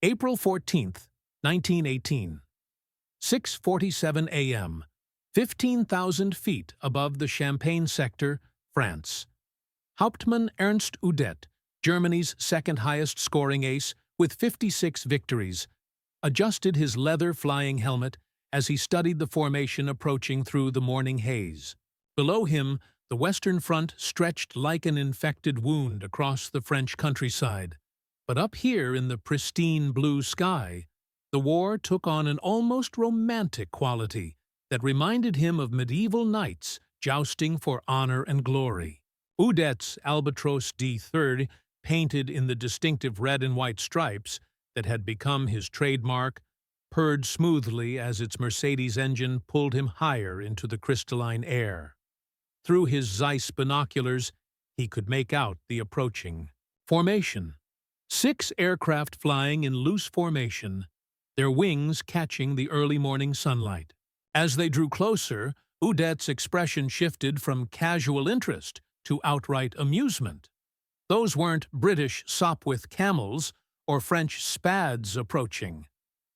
April 14th, 1918. 6:47 a.m., 15,000 feet above the Champagne sector, France. Hauptmann Ernst Udet, Germany's second-highest scoring ace with 56 victories, adjusted his leather flying helmet as he studied the formation approaching through the morning haze. Below him, the Western Front stretched like an infected wound across the French countryside. But up here in the pristine blue sky, the war took on an almost romantic quality that reminded him of medieval knights jousting for honor and glory. Udet's Albatros D3, painted in the distinctive red and white stripes that had become his trademark, purred smoothly as its Mercedes engine pulled him higher into the crystalline air. Through his Zeiss binoculars, he could make out the approaching formation. 6 aircraft flying in loose formation, their wings catching the early morning sunlight. As they drew closer, Udet's expression shifted from casual interest to outright amusement. Those weren't British Sopwith Camels or French Spads approaching.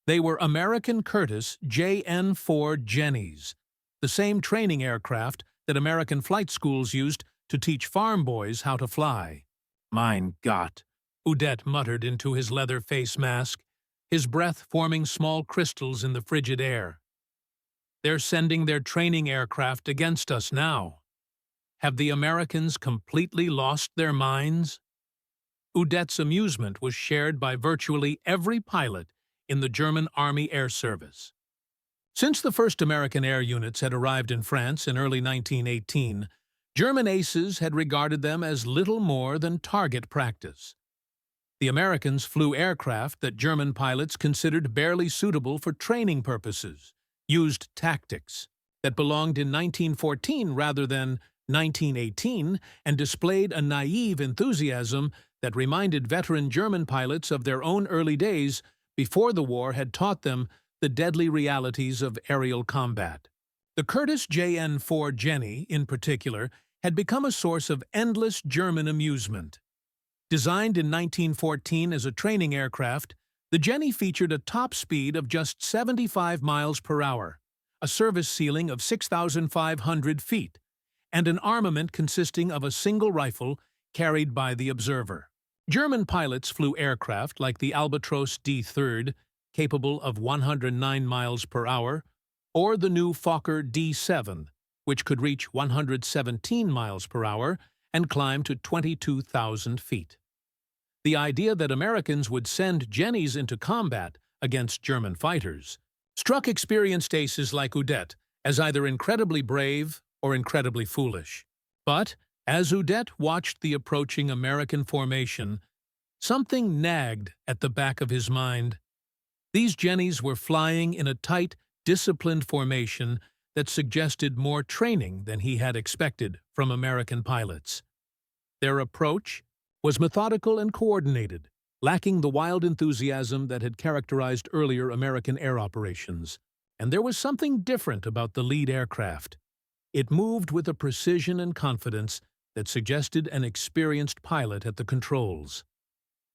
They were American Curtiss JN-4 Jennies, the same training aircraft that American flight schools used to teach farm boys how to fly. "Mein Gott," Udet muttered into his leather face mask, his breath forming small crystals in the frigid air. "They're sending their training aircraft against us now. Have the Americans completely lost their minds?" Udet's amusement was shared by virtually every pilot in the German Army Air Service. Since the first American air units had arrived in France in early 1918, German aces had regarded them as little more than target practice. The Americans flew aircraft that German pilots considered barely suitable for training purposes, used tactics that belonged in 1914 rather than 1918, and displayed a naive enthusiasm that reminded veteran German pilots of their own early days before the war had taught them the deadly realities of aerial combat. The Curtiss JN-4 Jenny, in particular, had become a source of endless German amusement. Designed in 1914 as a training aircraft, the Jenny featured a top speed of just 75 miles per hour, a service ceiling of 6,500 feet, and an armament consisting of a single rifle carried by the observer. German pilots flew aircraft like the Albatros D3, capable of 109 miles per hour, or the new Fokker D7, which could reach 117 miles per hour and climb to 22,000 feet. The idea that Americans would send Jennies into combat against German fighters struck experienced aces like Udet as either incredibly brave or incredibly foolish. But as Udet watched the approaching American formation, something nagged at the back of his mind. These Jennies were flying in a tight, disciplined formation that suggested more training than he had expected from American pilots. Their approach was methodical and coordinated, lacking the wild enthusiasm that had characterized earlier American air operations. And there was something different about the lead aircraft. It moved with a precision and confidence that suggested an experienced pilot at the controls.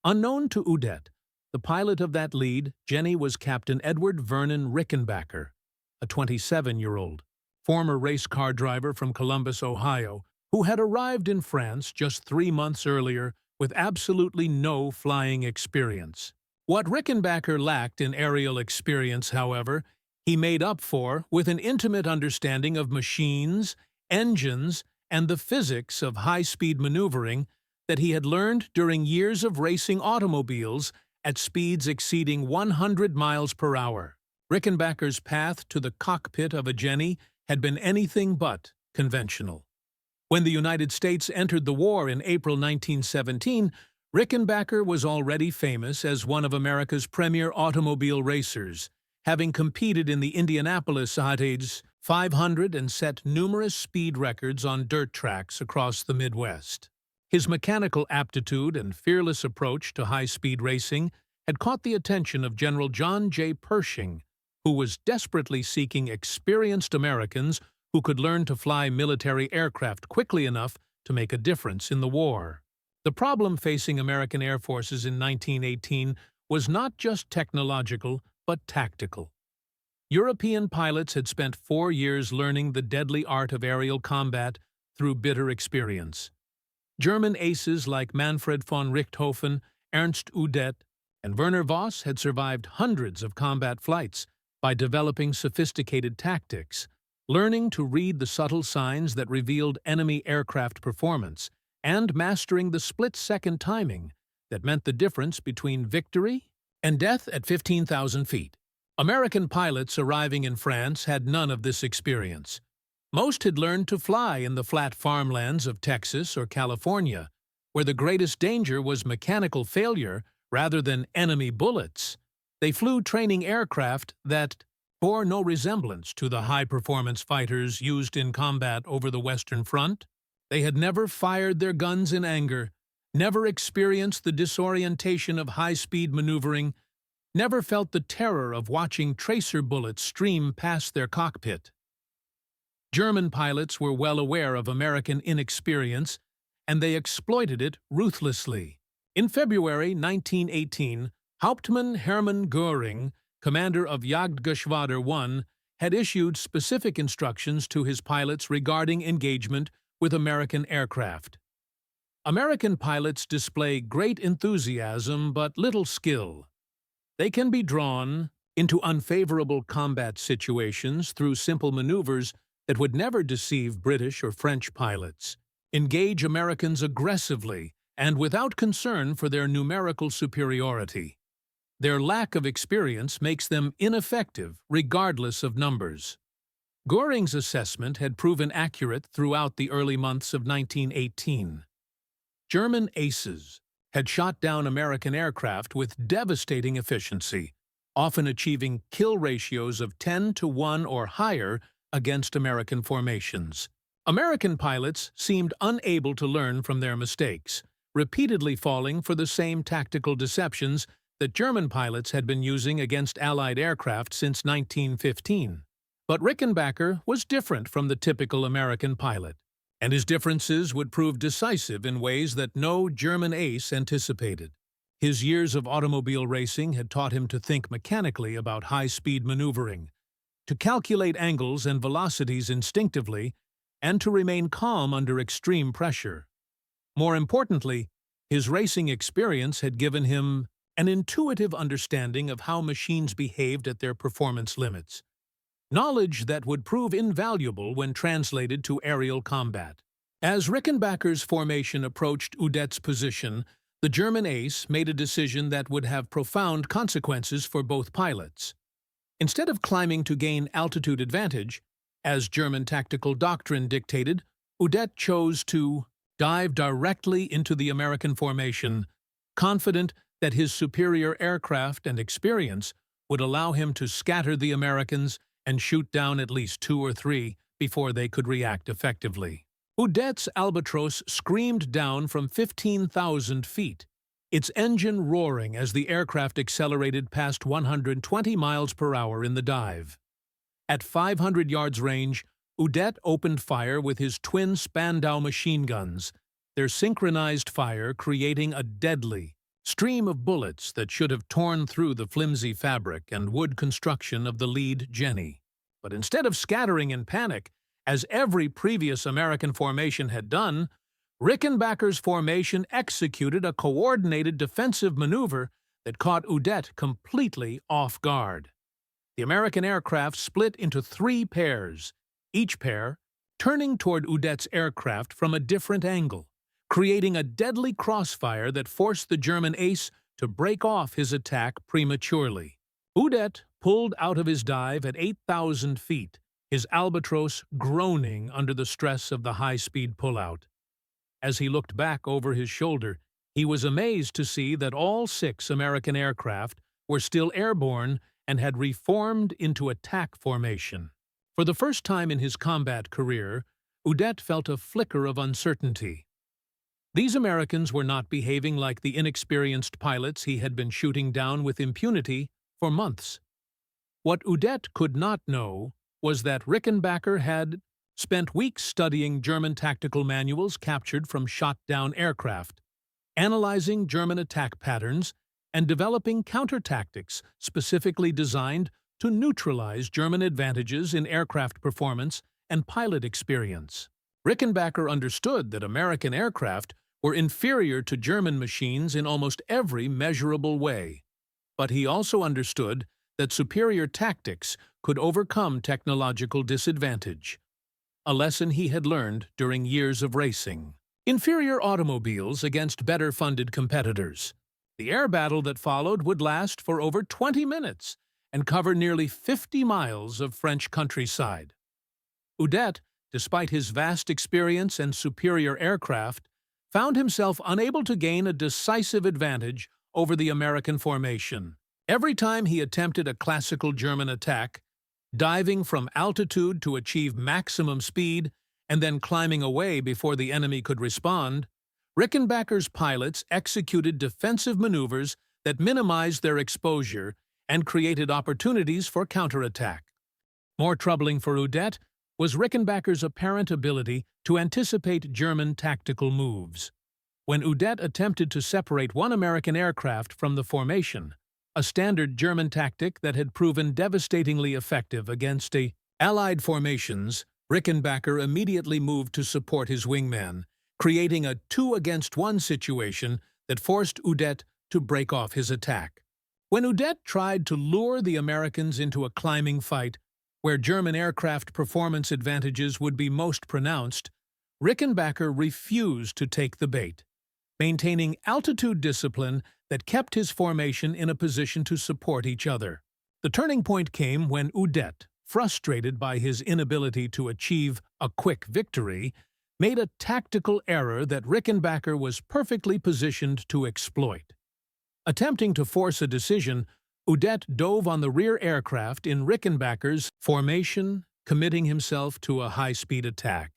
Unknown to Udet, the pilot of that lead, Jenny, was Captain Edward Vernon Rickenbacker, a 27-year-old, former race car driver from Columbus, Ohio, who had arrived in France just 3 months earlier with absolutely no flying experience. What Rickenbacker lacked in aerial experience, however, he made up for with an intimate understanding of machines, engines, and the physics of high-speed maneuvering that he had learned during years of racing automobiles at speeds exceeding 100 miles per hour. Rickenbacker's path to the cockpit of a Jenny had been anything but conventional. When the United States entered the war in April 1917, Rickenbacker was already famous as one of America's premier automobile racers, having competed in the Indianapolis 500 and set numerous speed records on dirt tracks across the Midwest. His mechanical aptitude and fearless approach to high-speed racing had caught the attention of General John J. Pershing, who was desperately seeking experienced Americans who could learn to fly military aircraft quickly enough to make a difference in the war. The problem facing American air forces in 1918 was not just technological, but tactical. European pilots had spent 4 years learning the deadly art of aerial combat through bitter experience. German aces like Manfred von Richthofen, Ernst Udet, and Werner Voss had survived hundreds of combat flights by developing sophisticated tactics, learning to read the subtle signs that revealed enemy aircraft performance, and mastering the split-second timing that meant the difference between victory and death at 15,000 feet. American pilots arriving in France had none of this experience. Most had learned to fly in the flat farmlands of Texas or California, where the greatest danger was mechanical failure rather than enemy bullets. They flew training aircraft that bore no resemblance to the high-performance fighters used in combat over the Western Front. They had never fired their guns in anger, never experienced the disorientation of high-speed maneuvering, never felt the terror of watching tracer bullets stream past their cockpit. German pilots were well aware of American inexperience, and they exploited it ruthlessly. In February 1918, Hauptmann Hermann Göring, commander of Jagdgeschwader 1, had issued specific instructions to his pilots regarding engagement with American aircraft. American pilots display great enthusiasm but little skill. They can be drawn into unfavorable combat situations through simple maneuvers that would never deceive British or French pilots, engage Americans aggressively and without concern for their numerical superiority. Their lack of experience makes them ineffective regardless of numbers. Göring's assessment had proven accurate throughout the early months of 1918. German aces had shot down American aircraft with devastating efficiency, often achieving kill ratios of 10-to-1 or higher against American formations. American pilots seemed unable to learn from their mistakes, repeatedly falling for the same tactical deceptions that German pilots had been using against Allied aircraft since 1915. But Rickenbacker was different from the typical American pilot, and his differences would prove decisive in ways that no German ace anticipated. His years of automobile racing had taught him to think mechanically about high-speed maneuvering, to calculate angles and velocities instinctively, and to remain calm under extreme pressure. More importantly, his racing experience had given him an intuitive understanding of how machines behaved at their performance limits, knowledge that would prove invaluable when translated to aerial combat. As Rickenbacker's formation approached Udet's position, the German ace made a decision that would have profound consequences for both pilots. Instead of climbing to gain altitude advantage, as German tactical doctrine dictated, Udet chose to dive directly into the American formation, confident that his superior aircraft and experience would allow him to scatter the Americans and shoot down at least 2 or 3 before they could react effectively. Udet's Albatros screamed down from 15,000 feet, its engine roaring as the aircraft accelerated past 120 miles per hour in the dive. At 500 yards range, Udet opened fire with his twin Spandau machine guns, their synchronized fire creating a deadly stream of bullets that should have torn through the flimsy fabric and wood construction of the lead Jenny. But instead of scattering in panic, as every previous American formation had done, Rickenbacker's formation executed a coordinated defensive maneuver that caught Udet completely off guard. The American aircraft split into 3 pairs, each pair turning toward Udet's aircraft from a different angle, creating a deadly crossfire that forced the German ace to break off his attack prematurely. Udet pulled out of his dive at 8,000 feet, his Albatros groaning under the stress of the high-speed pullout. As he looked back over his shoulder, he was amazed to see that all 6 American aircraft were still airborne and had reformed into attack formation. For the first time in his combat career, Udet felt a flicker of uncertainty. These Americans were not behaving like the inexperienced pilots he had been shooting down with impunity for months. What Udet could not know was that Rickenbacker had spent weeks studying German tactical manuals captured from shot-down aircraft, analyzing German attack patterns, and developing counter-tactics specifically designed to neutralize German advantages in aircraft performance and pilot experience. Rickenbacker understood that American aircraft were inferior to German machines in almost every measurable way. But he also understood that superior tactics could overcome technological disadvantage, a lesson he had learned during years of racing. Inferior automobiles against better-funded competitors. The air battle that followed would last for over 20 minutes and cover nearly 50 miles of French countryside. Udet, despite his vast experience and superior aircraft, found himself unable to gain a decisive advantage over the American formation. Every time he attempted a classical German attack, diving from altitude to achieve maximum speed and then climbing away before the enemy could respond, Rickenbacker's pilots executed defensive maneuvers that minimized their exposure and created opportunities for counterattack. More troubling for Udet was Rickenbacker's apparent ability to anticipate German tactical moves. When Udet attempted to separate one American aircraft from the formation, a standard German tactic that had proven devastatingly effective against Allied formations, Rickenbacker immediately moved to support his wingman, creating a 2-against-1 situation that forced Udet to break off his attack. When Udet tried to lure the Americans into a climbing fight, where German aircraft performance advantages would be most pronounced, Rickenbacker refused to take the bait, maintaining altitude discipline that kept his formation in a position to support each other. The turning point came when Udet, frustrated by his inability to achieve a quick victory, made a tactical error that Rickenbacker was perfectly positioned to exploit. Attempting to force a decision, Udet dove on the rear aircraft in Rickenbacker's formation, committing himself to a high-speed attack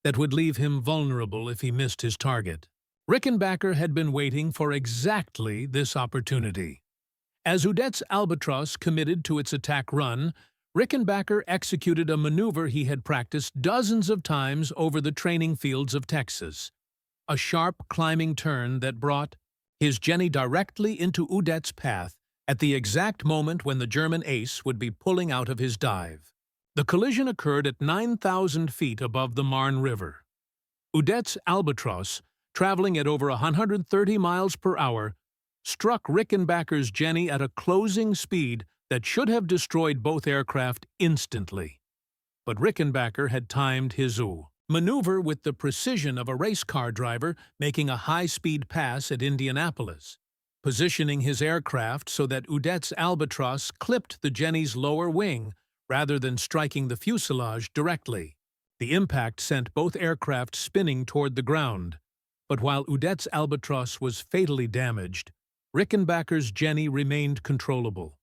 that would leave him vulnerable if he missed his target. Rickenbacker had been waiting for exactly this opportunity. As Udet's Albatross committed to its attack run, Rickenbacker executed a maneuver he had practiced dozens of times over the training fields of Texas, a sharp climbing turn that brought his Jenny directly into Udet's path at the exact moment when the German ace would be pulling out of his dive. The collision occurred at 9,000 feet above the Marne River. Udet's Albatross, traveling at over 130 miles per hour, struck Rickenbacker's Jenny at a closing speed that should have destroyed both aircraft instantly. But Rickenbacker had timed his maneuver with the precision of a race car driver making a high-speed pass at Indianapolis, positioning his aircraft so that Udet's Albatross clipped the Jenny's lower wing rather than striking the fuselage directly. The impact sent both aircraft spinning toward the ground. But while Udet's Albatross was fatally damaged, Rickenbacker's Jenny remained controllable.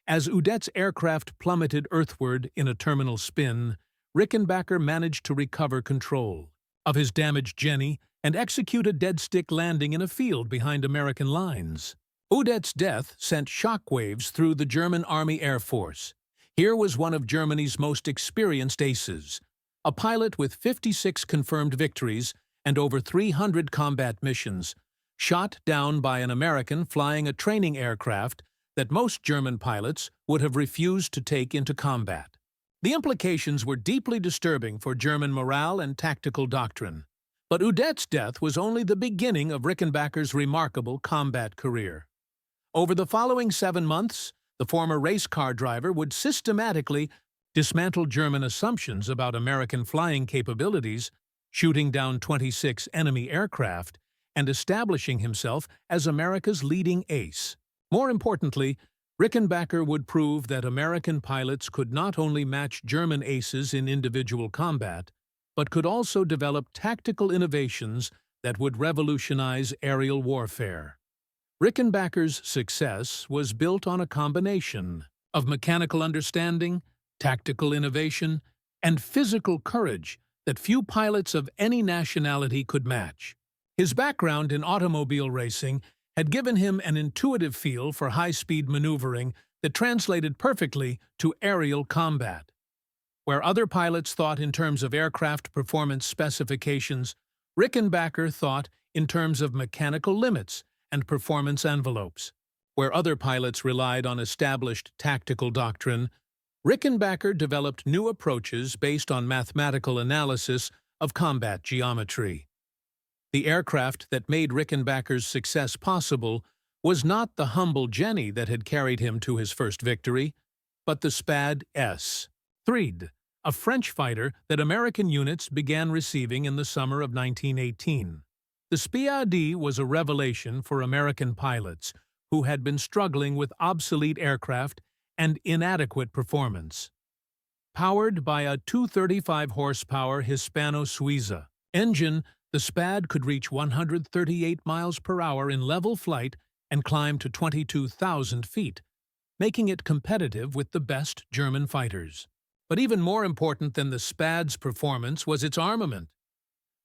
As Udet's aircraft plummeted earthward in a terminal spin, Rickenbacker managed to recover control of his damaged Jenny and execute a dead-stick landing in a field behind American lines. Udet's death sent shockwaves through the German Army Air Force. Here was one of Germany's most experienced aces, a pilot with 56 confirmed victories and over 300 combat missions, shot down by an American flying a training aircraft that most German pilots would have refused to take into combat. The implications were deeply disturbing for German morale and tactical doctrine. But Udet's death was only the beginning of Rickenbacker's remarkable combat career. Over the following 7 months, the former race car driver would systematically dismantle German assumptions about American flying capabilities, shooting down 26 enemy aircraft, and establishing himself as America's leading ace. More importantly, Rickenbacker would prove that American pilots could not only match German aces in individual combat, but could also develop tactical innovations that would revolutionize aerial warfare. Rickenbacker's success was built on a combination of mechanical understanding, tactical innovation, and physical courage that few pilots of any nationality could match. His background in automobile racing had given him an intuitive feel for high-speed maneuvering that translated perfectly to aerial combat. Where other pilots thought in terms of aircraft performance specifications, Rickenbacker thought in terms of mechanical limits and performance envelopes. Where other pilots relied on established tactical doctrine, Rickenbacker developed new approaches based on mathematical analysis of combat geometry. The aircraft that made Rickenbacker's success possible was not the humble Jenny that had carried him to his first victory, but the Spad S-3, a French fighter that American units began receiving in the summer of 1918. The Spad was a revelation for American pilots who had been struggling with obsolete aircraft and inadequate performance. Powered by a 235-horsepower Hispano-Suiza engine, the Spad could reach 138 miles per hour in level flight and climb to 22,000 feet, making it competitive with the best German fighters. But even more important than the Spad's performance was its armament.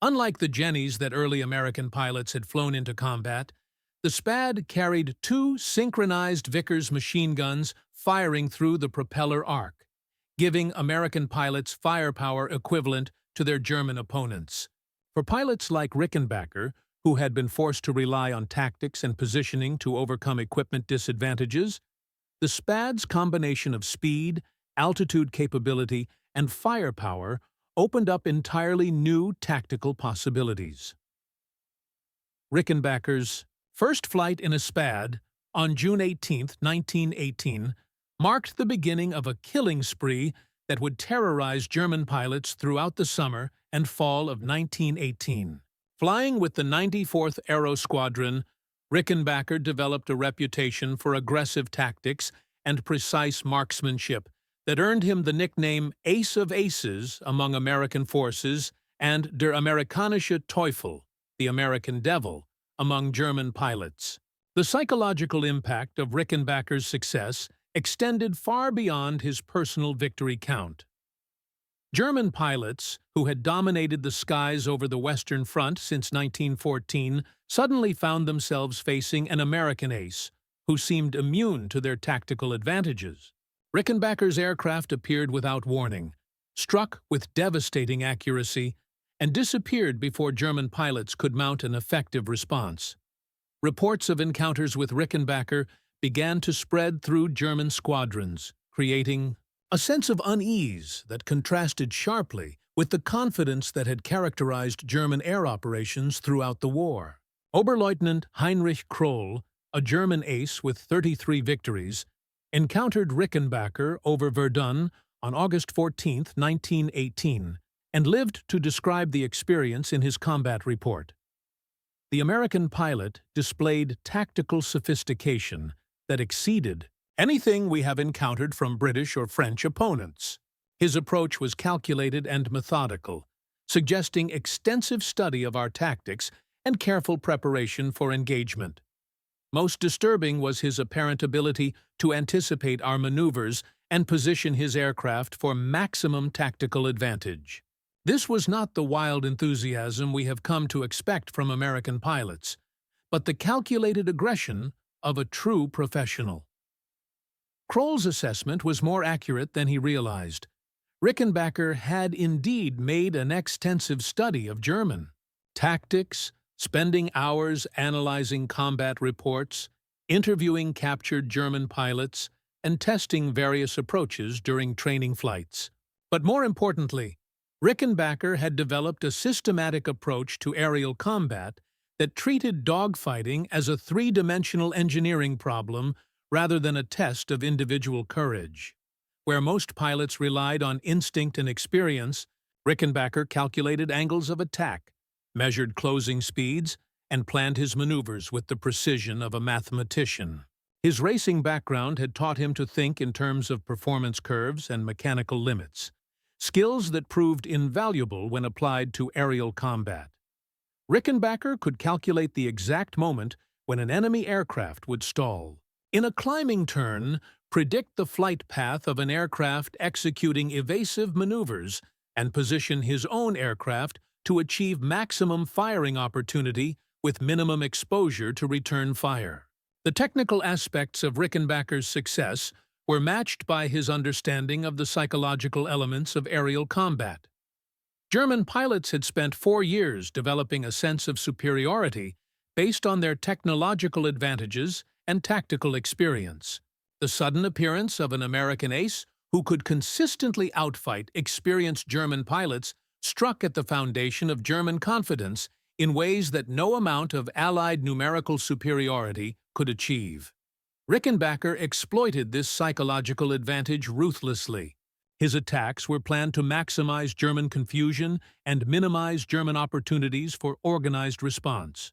Unlike the Jennies that early American pilots had flown into combat, the Spad carried two synchronized Vickers machine guns firing through the propeller arc, giving American pilots firepower equivalent to their German opponents. For pilots like Rickenbacker, who had been forced to rely on tactics and positioning to overcome equipment disadvantages, the Spad's combination of speed, altitude capability, and firepower opened up entirely new tactical possibilities. Rickenbacker's first flight in a Spad, on June 18, 1918, marked the beginning of a killing spree that would terrorize German pilots throughout the summer and fall of 1918. Flying with the 94th Aero Squadron, Rickenbacker developed a reputation for aggressive tactics and precise marksmanship that earned him the nickname Ace of Aces among American forces and Der Amerikanische Teufel, the American Devil, among German pilots. The psychological impact of Rickenbacker's success extended far beyond his personal victory count. German pilots, who had dominated the skies over the Western Front since 1914, suddenly found themselves facing an American ace who seemed immune to their tactical advantages. Rickenbacker's aircraft appeared without warning, struck with devastating accuracy, and disappeared before German pilots could mount an effective response. Reports of encounters with Rickenbacker began to spread through German squadrons, creating a sense of unease that contrasted sharply with the confidence that had characterized German air operations throughout the war. Oberleutnant Heinrich Kroll, a German ace with 33 victories, encountered Rickenbacker over Verdun on August 14, 1918, and lived to describe the experience in his combat report. The American pilot displayed tactical sophistication that exceeded anything we have encountered from British or French opponents. His approach was calculated and methodical, suggesting extensive study of our tactics and careful preparation for engagement. Most disturbing was his apparent ability to anticipate our maneuvers and position his aircraft for maximum tactical advantage. This was not the wild enthusiasm we have come to expect from American pilots, but the calculated aggression of a true professional. Kroll's assessment was more accurate than he realized. Rickenbacker had indeed made an extensive study of German tactics, spending hours analyzing combat reports, interviewing captured German pilots, and testing various approaches during training flights. But more importantly, Rickenbacker had developed a systematic approach to aerial combat that treated dogfighting as a three-dimensional engineering problem rather than a test of individual courage. Where most pilots relied on instinct and experience, Rickenbacker calculated angles of attack, measured closing speeds, and planned his maneuvers with the precision of a mathematician. His racing background had taught him to think in terms of performance curves and mechanical limits, skills that proved invaluable when applied to aerial combat. Rickenbacker could calculate the exact moment when an enemy aircraft would stall. In a climbing turn, predict the flight path of an aircraft executing evasive maneuvers and position his own aircraft to achieve maximum firing opportunity with minimum exposure to return fire. The technical aspects of Rickenbacker's success were matched by his understanding of the psychological elements of aerial combat. German pilots had spent 4 years developing a sense of superiority based on their technological advantages and tactical experience. The sudden appearance of an American ace who could consistently outfight experienced German pilots struck at the foundation of German confidence in ways that no amount of Allied numerical superiority could achieve. Rickenbacker exploited this psychological advantage ruthlessly. His attacks were planned to maximize German confusion and minimize German opportunities for organized response.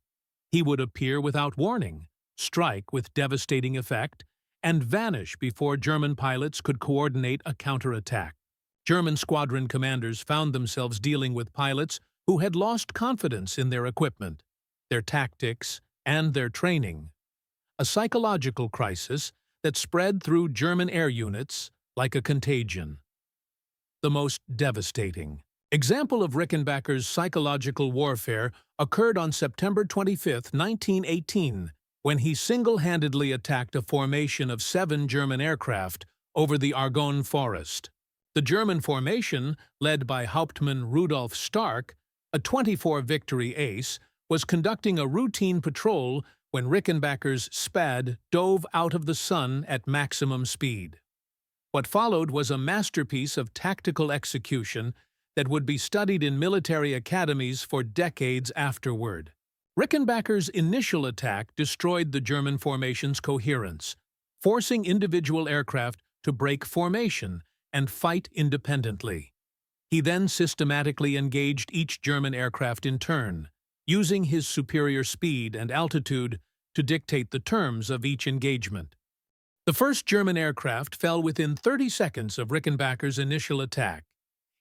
He would appear without warning, strike with devastating effect, and vanish before German pilots could coordinate a counterattack. German squadron commanders found themselves dealing with pilots who had lost confidence in their equipment, their tactics, and their training. A psychological crisis that spread through German air units like a contagion. The most devastating example of Rickenbacker's psychological warfare occurred on September 25, 1918, when he single-handedly attacked a formation of 7 German aircraft over the Argonne Forest. The German formation, led by Hauptmann Rudolf Stark, a 24-victory ace, was conducting a routine patrol when Rickenbacker's Spad dove out of the sun at maximum speed. What followed was a masterpiece of tactical execution that would be studied in military academies for decades afterward. Rickenbacker's initial attack destroyed the German formation's coherence, forcing individual aircraft to break formation and fight independently. He then systematically engaged each German aircraft in turn, using his superior speed and altitude to dictate the terms of each engagement. The first German aircraft fell within 30 seconds of Rickenbacker's initial attack,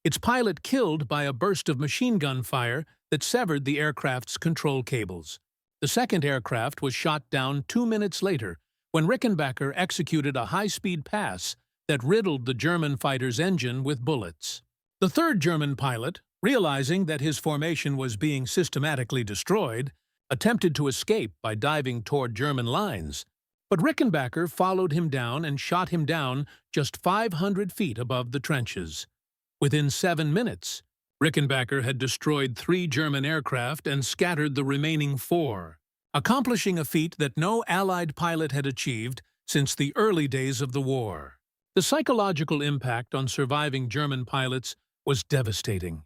its pilot killed by a burst of machine gun fire that severed the aircraft's control cables. The second aircraft was shot down 2 minutes later when Rickenbacker executed a high-speed pass that riddled the German fighter's engine with bullets. The third German pilot, realizing that his formation was being systematically destroyed, attempted to escape by diving toward German lines, but Rickenbacker followed him down and shot him down just 500 feet above the trenches. Within 7 minutes, Rickenbacker had destroyed 3 German aircraft and scattered the remaining 4, accomplishing a feat that no Allied pilot had achieved since the early days of the war. The psychological impact on surviving German pilots was devastating.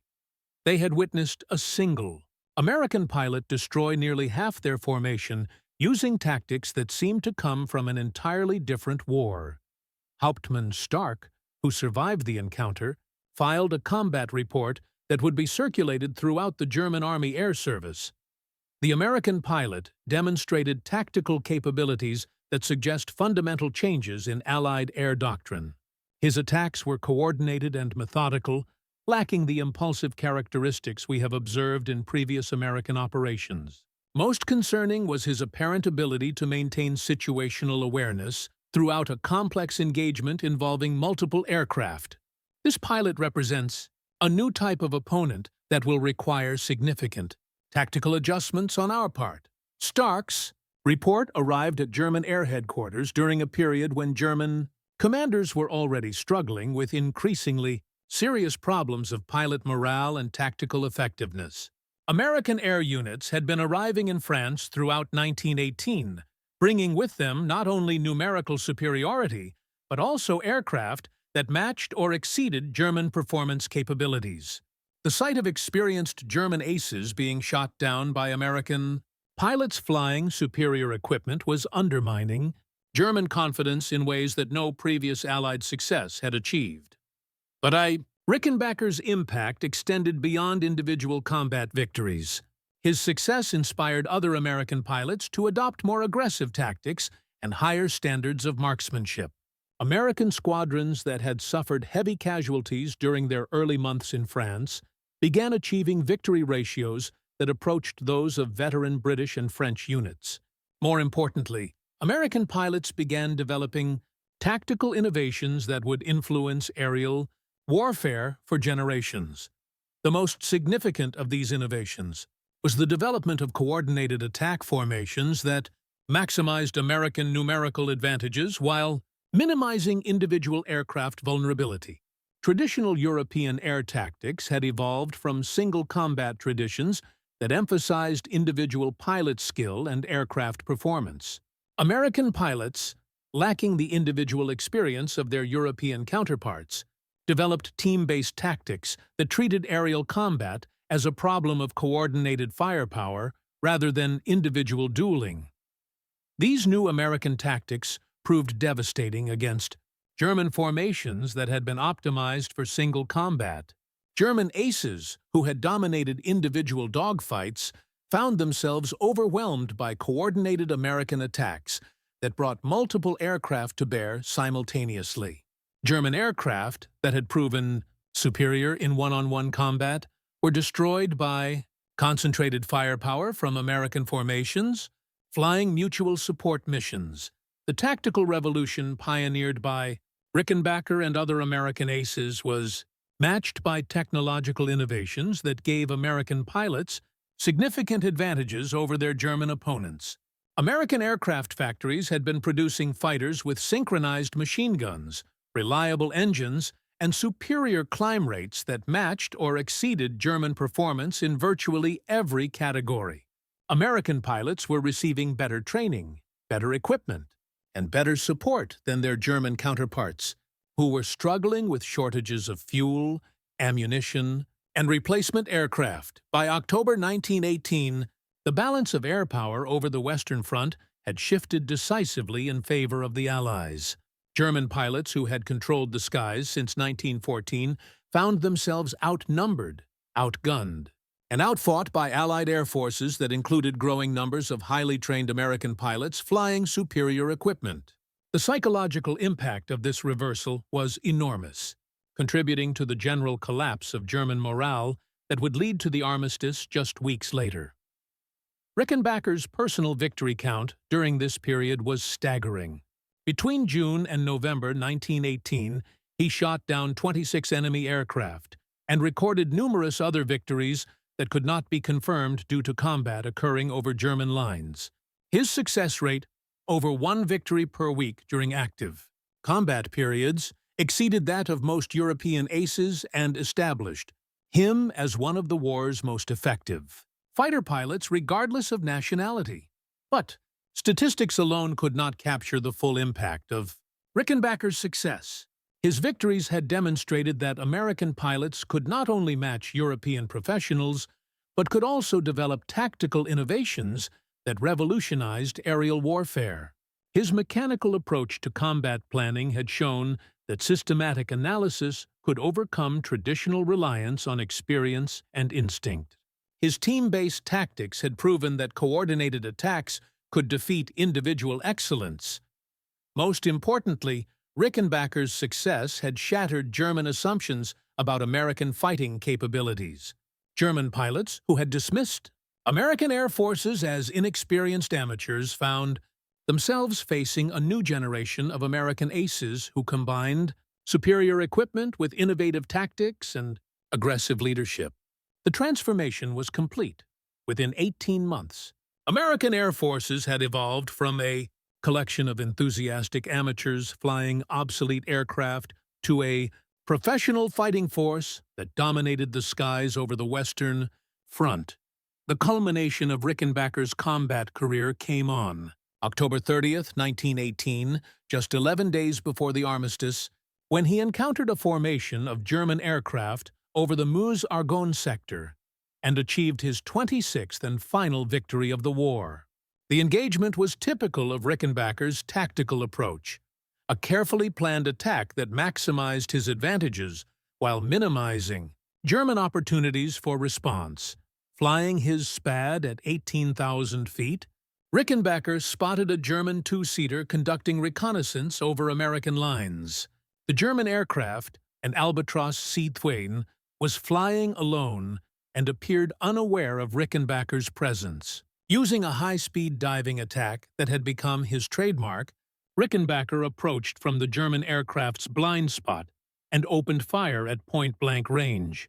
They had witnessed a single American pilot destroy nearly half their formation using tactics that seemed to come from an entirely different war. Hauptmann Stark, who survived the encounter, filed a combat report that would be circulated throughout the German Army Air Service. The American pilot demonstrated tactical capabilities that suggest fundamental changes in Allied air doctrine. His attacks were coordinated and methodical, lacking the impulsive characteristics we have observed in previous American operations. Most concerning was his apparent ability to maintain situational awareness throughout a complex engagement involving multiple aircraft. This pilot represents a new type of opponent that will require significant tactical adjustments on our part. Stark's report arrived at German air headquarters during a period when German commanders were already struggling with increasingly serious problems of pilot morale and tactical effectiveness. American air units had been arriving in France throughout 1918, bringing with them not only numerical superiority, but also aircraft that matched or exceeded German performance capabilities. The sight of experienced German aces being shot down by American pilots flying superior equipment was undermining German confidence in ways that no previous Allied success had achieved. But Rickenbacker's impact extended beyond individual combat victories. His success inspired other American pilots to adopt more aggressive tactics and higher standards of marksmanship. American squadrons that had suffered heavy casualties during their early months in France began achieving victory ratios that approached those of veteran British and French units. More importantly, American pilots began developing tactical innovations that would influence aerial warfare for generations. The most significant of these innovations was the development of coordinated attack formations that maximized American numerical advantages while minimizing individual aircraft vulnerability. Traditional European air tactics had evolved from single combat traditions that emphasized individual pilot skill and aircraft performance. American pilots, lacking the individual experience of their European counterparts, developed team-based tactics that treated aerial combat as a problem of coordinated firepower rather than individual dueling. These new American tactics proved devastating against German formations that had been optimized for single combat. German aces, who had dominated individual dogfights, found themselves overwhelmed by coordinated American attacks that brought multiple aircraft to bear simultaneously. German aircraft that had proven superior in one-on-one combat were destroyed by concentrated firepower from American formations, flying mutual support missions. The tactical revolution pioneered by Rickenbacker and other American aces was matched by technological innovations that gave American pilots significant advantages over their German opponents. American aircraft factories had been producing fighters with synchronized machine guns, reliable engines, and superior climb rates that matched or exceeded German performance in virtually every category. American pilots were receiving better training, better equipment, and better support than their German counterparts, who were struggling with shortages of fuel, ammunition, and replacement aircraft. By October 1918, the balance of air power over the Western Front had shifted decisively in favor of the Allies. German pilots who had controlled the skies since 1914 found themselves outnumbered, outgunned, and outfought by Allied air forces that included growing numbers of highly trained American pilots flying superior equipment. The psychological impact of this reversal was enormous, contributing to the general collapse of German morale that would lead to the armistice just weeks later. Rickenbacker's personal victory count during this period was staggering. Between June and November 1918, he shot down 26 enemy aircraft and recorded numerous other victories that could not be confirmed due to combat occurring over German lines. His success rate, over one victory per week during active combat periods, exceeded that of most European aces and established him as one of the war's most effective fighter pilots regardless of nationality. But statistics alone could not capture the full impact of Rickenbacker's success. His victories had demonstrated that American pilots could not only match European professionals, but could also develop tactical innovations that revolutionized aerial warfare. His mechanical approach to combat planning had shown that systematic analysis could overcome traditional reliance on experience and instinct. His team-based tactics had proven that coordinated attacks could defeat individual excellence. Most importantly, Rickenbacker's success had shattered German assumptions about American fighting capabilities. German pilots, who had dismissed American air forces as inexperienced amateurs, found themselves facing a new generation of American aces who combined superior equipment with innovative tactics and aggressive leadership. The transformation was complete. Within 18 months, American air forces had evolved from a collection of enthusiastic amateurs flying obsolete aircraft to a professional fighting force that dominated the skies over the Western Front. The culmination of Rickenbacker's combat career came on October 30th, 1918, just 11 days before the armistice, when he encountered a formation of German aircraft over the Meuse-Argonne sector and achieved his 26th and final victory of the war. The engagement was typical of Rickenbacker's tactical approach, a carefully planned attack that maximized his advantages while minimizing German opportunities for response. Flying his Spad at 18,000 feet, Rickenbacker spotted a German two-seater conducting reconnaissance over American lines. The German aircraft, an Albatros C-2, was flying alone and appeared unaware of Rickenbacker's presence. Using a high-speed diving attack that had become his trademark, Rickenbacker approached from the German aircraft's blind spot and opened fire at point-blank range.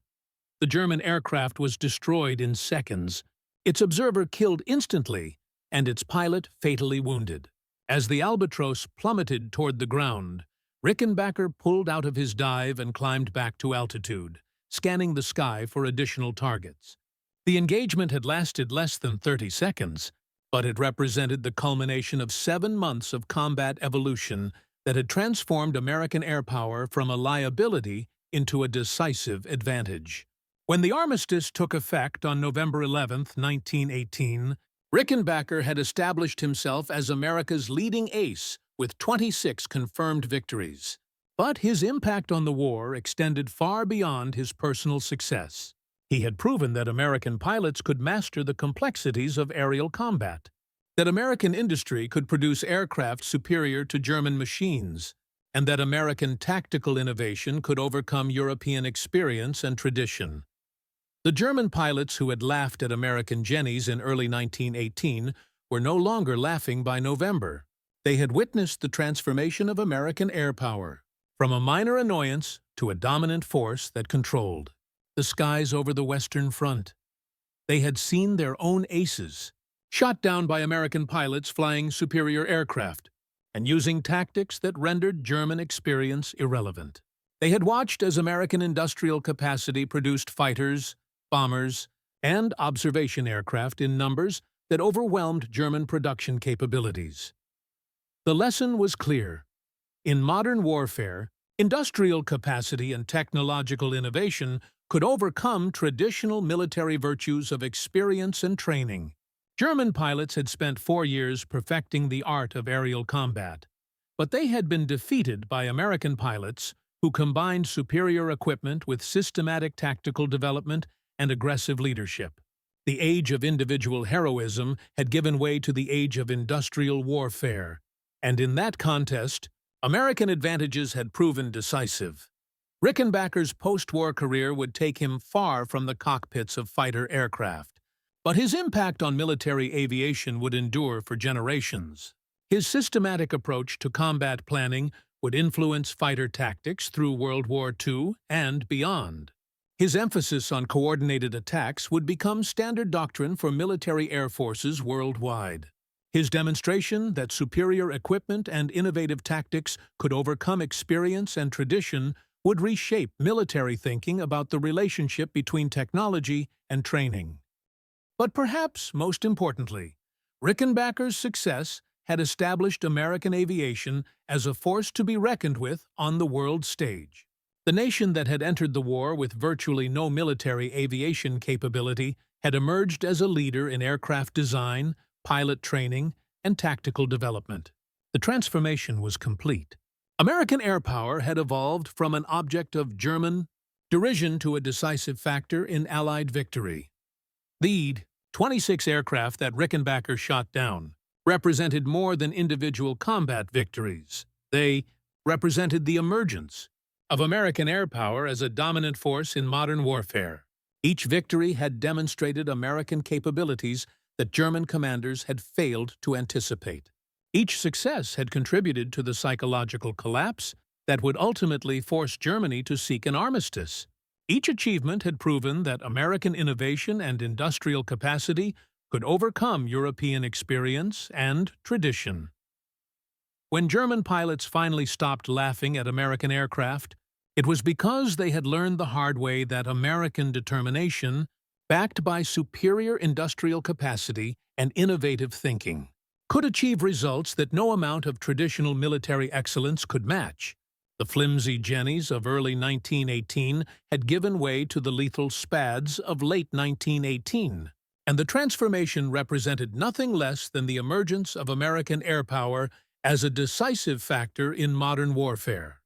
The German aircraft was destroyed in seconds, its observer killed instantly, and its pilot fatally wounded. As the Albatros plummeted toward the ground, Rickenbacker pulled out of his dive and climbed back to altitude, scanning the sky for additional targets. The engagement had lasted less than 30 seconds, but it represented the culmination of 7 months of combat evolution that had transformed American air power from a liability into a decisive advantage. When the armistice took effect on November 11, 1918, Rickenbacker had established himself as America's leading ace with 26 confirmed victories. But his impact on the war extended far beyond his personal success. He had proven that American pilots could master the complexities of aerial combat, that American industry could produce aircraft superior to German machines, and that American tactical innovation could overcome European experience and tradition. The German pilots who had laughed at American Jennies in early 1918 were no longer laughing by November. They had witnessed the transformation of American air power, from a minor annoyance to a dominant force that controlled the skies over the Western Front. They had seen their own aces, shot down by American pilots flying superior aircraft and using tactics that rendered German experience irrelevant. They had watched as American industrial capacity produced fighters, bombers, and observation aircraft in numbers that overwhelmed German production capabilities. The lesson was clear. In modern warfare, industrial capacity and technological innovation could overcome traditional military virtues of experience and training. German pilots had spent 4 years perfecting the art of aerial combat, but they had been defeated by American pilots who combined superior equipment with systematic tactical development and aggressive leadership. The age of individual heroism had given way to the age of industrial warfare, and in that contest, American advantages had proven decisive. Rickenbacker's post-war career would take him far from the cockpits of fighter aircraft, but his impact on military aviation would endure for generations. His systematic approach to combat planning would influence fighter tactics through World War II and beyond. His emphasis on coordinated attacks would become standard doctrine for military air forces worldwide. His demonstration that superior equipment and innovative tactics could overcome experience and tradition would reshape military thinking about the relationship between technology and training. But perhaps most importantly, Rickenbacker's success had established American aviation as a force to be reckoned with on the world stage. The nation that had entered the war with virtually no military aviation capability had emerged as a leader in aircraft design, pilot training, and tactical development. The transformation was complete. American air power had evolved from an object of German derision to a decisive factor in Allied victory. The 26 aircraft that Rickenbacker shot down represented more than individual combat victories. They represented the emergence of American air power as a dominant force in modern warfare. Each victory had demonstrated American capabilities that German commanders had failed to anticipate. Each success had contributed to the psychological collapse that would ultimately force Germany to seek an armistice. Each achievement had proven that American innovation and industrial capacity could overcome European experience and tradition. When German pilots finally stopped laughing at American aircraft, it was because they had learned the hard way that American determination, backed by superior industrial capacity and innovative thinking, could achieve results that no amount of traditional military excellence could match. The flimsy Jennies of early 1918 had given way to the lethal Spads of late 1918, and the transformation represented nothing less than the emergence of American air power as a decisive factor in modern warfare.